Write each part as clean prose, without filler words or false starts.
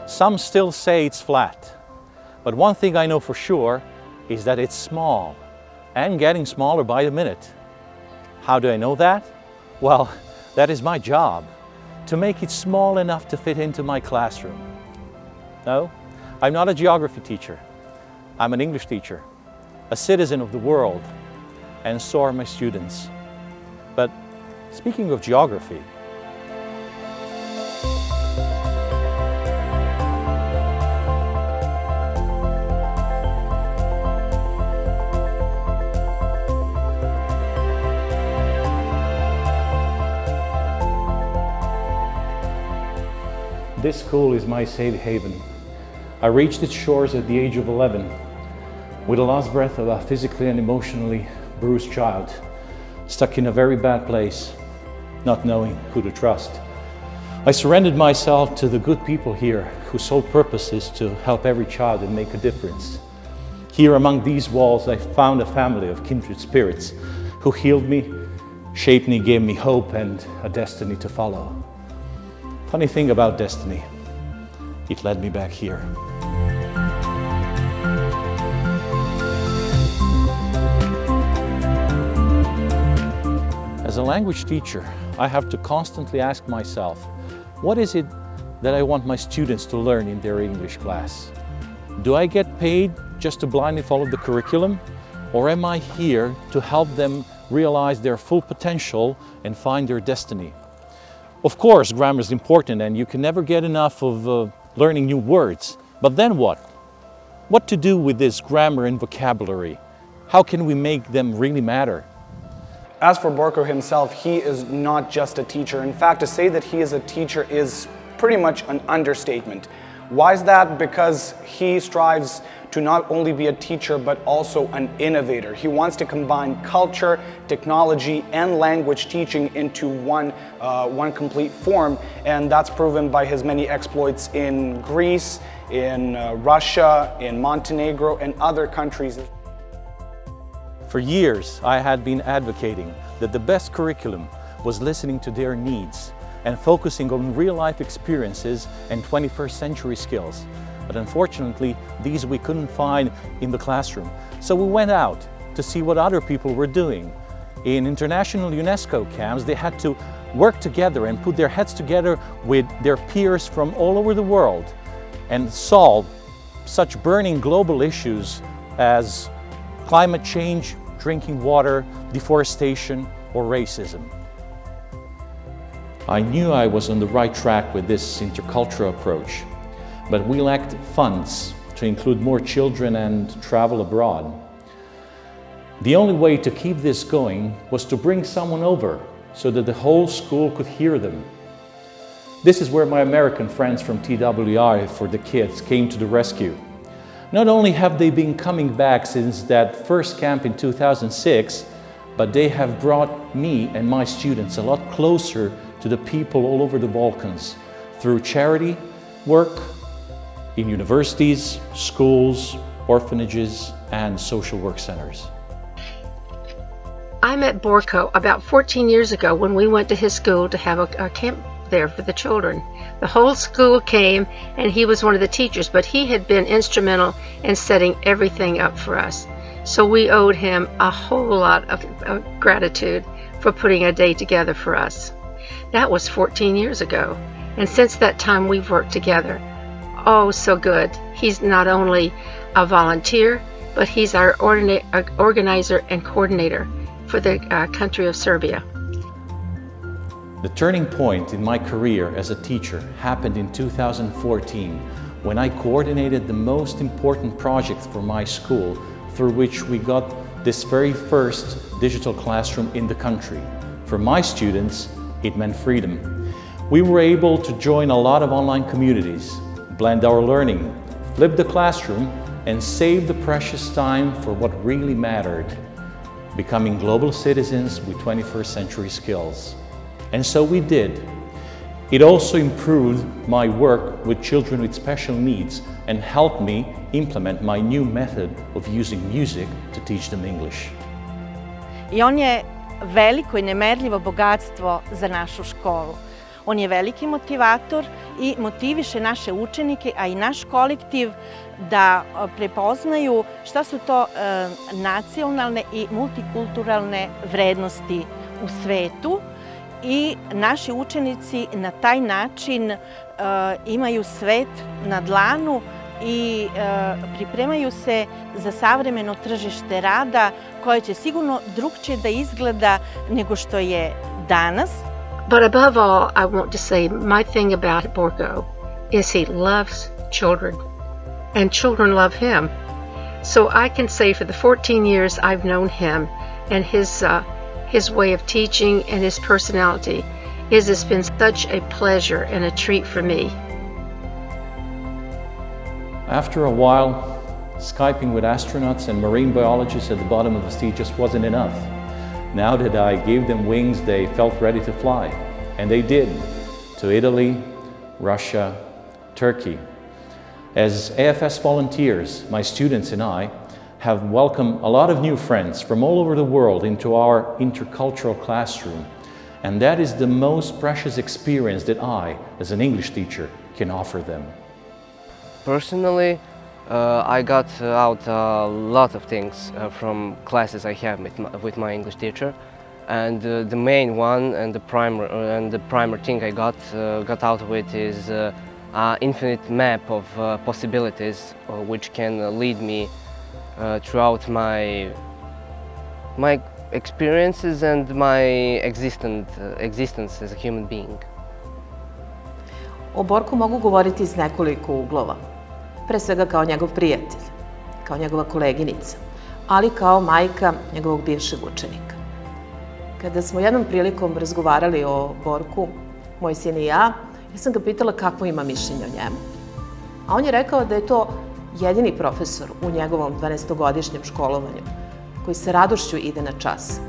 Some still say it's flat, but one thing I know for sure is that it's small and getting smaller by the minute. How do I know that? Well, that is my job, to make it small enough to fit into my classroom. No, I'm not a geography teacher. I'm an English teacher, a citizen of the world, and so are my students. But speaking of geography, this school is my safe haven. I reached its shores at the age of 11, with the last breath of a physically and emotionally bruised child, stuck in a very bad place, not knowing who to trust. I surrendered myself to the good people here, whose sole purpose is to help every child and make a difference. Here among these walls, I found a family of kindred spirits who healed me, shaped me, gave me hope and a destiny to follow. Funny thing about destiny, it led me back here. As a language teacher, I have to constantly ask myself, what is it that I want my students to learn in their English class? Do I get paid just to blindly follow the curriculum? Or am I here to help them realize their full potential and find their destiny? Of course, grammar is important and you can never get enough of learning new words. But then what? What to do with this grammar and vocabulary? How can we make them really matter? As for Borko himself, he is not just a teacher. In fact, to say that he is a teacher is pretty much an understatement. Why is that? Because he strives to not only be a teacher, but also an innovator. He wants to combine culture, technology, and language teaching into one complete form, and that's proven by his many exploits in Greece, in Russia, in Montenegro, and other countries. For years, I had been advocating that the best curriculum was listening to their needs and focusing on real-life experiences and 21st century skills. But unfortunately, these we couldn't find in the classroom. So we went out to see what other people were doing. In international UNESCO camps, they had to work together and put their heads together with their peers from all over the world and solve such burning global issues as climate change, drinking water, deforestation, or racism. I knew I was on the right track with this intercultural approach, but we lacked funds to include more children and travel abroad. The only way to keep this going was to bring someone over so that the whole school could hear them. This is where my American friends from TWI for the Kids came to the rescue. Not only have they been coming back since that first camp in 2006, but they have brought me and my students a lot closer to the people all over the Balkans through charity work in universities, schools, orphanages, and social work centers. I met Borko about 14 years ago when we went to his school to have a camp there for the children. The whole school came and he was one of the teachers, but he had been instrumental in setting everything up for us. So we owed him a whole lot of gratitude for putting a day together for us. That was 14 years ago, and since that time we've worked together. Oh, so good. He's not only a volunteer, but he's our organizer and coordinator for the country of Serbia. The turning point in my career as a teacher happened in 2014 when I coordinated the most important project for my school, through which we got this very first digital classroom in the country. For my students, it meant freedom. We were able to join a lot of online communities, blend our learning, flip the classroom, and save the precious time for what really mattered, becoming global citizens with 21st century skills. And so we did. It also improved my work with children with special needs and helped me implement my new method of using music to teach them English. I on je veliko i nemerljivo bogatstvo za našu školu. On je veliki motivator i motiviše naše učenike, a i naš kolektiv da prepoznaju šta su to nacionalne i multikulturalne vrednosti u svetu i naši učenici na taj način imaju svet na dlanu i pripremaju se za savremeno tržište rada koje će sigurno drugčije da izgleda nego što je danas. But above all, I want to say my thing about Borko is he loves children, and children love him. So I can say for the 14 years I've known him and his way of teaching and his personality, it has been such a pleasure and a treat for me. After a while, Skyping with astronauts and marine biologists at the bottom of the sea just wasn't enough. Now that I gave them wings, they felt ready to fly. And they did, to Italy, Russia, Turkey. As AFS volunteers, my students and I have welcomed a lot of new friends from all over the world into our intercultural classroom. And that is the most precious experience that I, as an English teacher, can offer them. Personally, I got out a lot of things from classes I have with my English teacher, and the main one and the primer thing I got out of it is an infinite map of possibilities which can lead me throughout my experiences and my existence as a human being. O Borku mogu govoriti iz nekoliko uglova. Pre svega kao njegov prijatelj, kao njegova koleginica, ali kao majka njegovog bivšeg učenika. Kada smo jednom prilikom razgovarali o Borku, moj sin i ja sam ga pitala kakvo ima mišljenje o njemu. A on je rekao da je to jedini profesor u njegovom 12-godišnjem školovanju koji sa radošću ide na čas,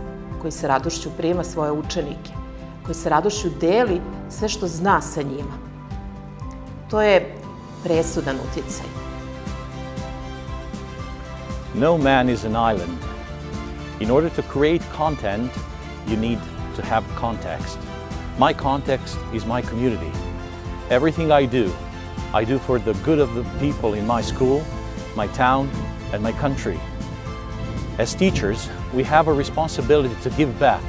koji sa radošću prima svoje učenike, koji sa radošću deli sve što zna sa njima. To je presudan uticaj. No man is an island. In order to create content, you need to have context. My context is my community. Everything I do for the good of the people in my school, my town, and my country. As teachers, we have a responsibility to give back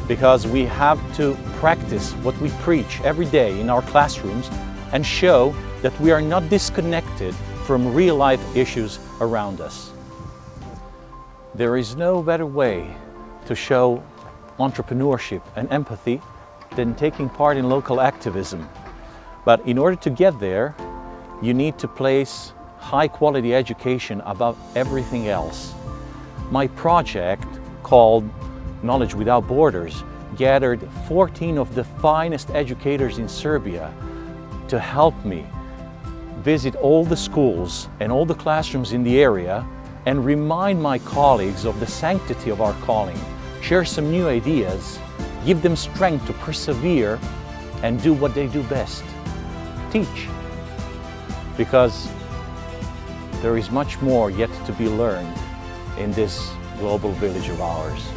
because we have to practice what we preach every day in our classrooms and show that we are not disconnected from real-life issues around us. There is no better way to show entrepreneurship and empathy than taking part in local activism. But in order to get there, you need to place high-quality education above everything else. My project, called Knowledge Without Borders, gathered 14 of the finest educators in Serbia to help me visit all the schools and all the classrooms in the area and remind my colleagues of the sanctity of our calling, share some new ideas, give them strength to persevere and do what they do best, teach. Because there is much more yet to be learned in this global village of ours.